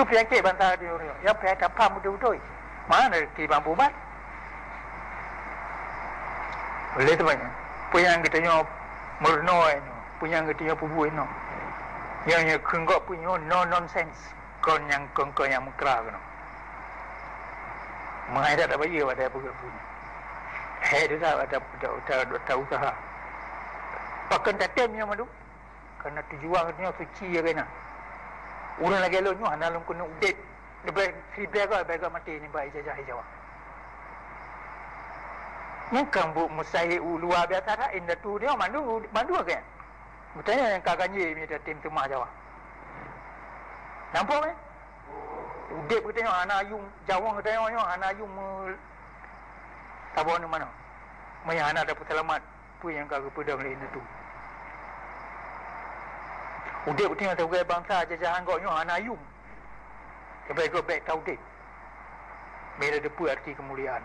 penyakit bantah dia ya payah dapat betul-betul mana di bambu bat boleh tu banyak punya kita nyo merno punya kita nyo pubu no yang kenggok punya no nonsense kon yang mengkra kan mengajar tak bagi ada apa punya dia ada usaha pakai tatemnya madu karena tujuan dia suci ya kena orang lagi lo nyo analung kena udet lebih bega mati ni baik jajah hijau yang kambu musai luar biasa dah indah tu dia mandu kan bertanya yang kakaknya minta tim temah Jawa nampak kan udet bertanya anak ayung jawang bertanya anak ayung tabon mana maya anak dapat selamat pun yang kagak pedang lain tu udah bertanya sebagai bangsa jajahan kau nyo anak ayung sebagai baik tahu dek bila depu arti kemuliaan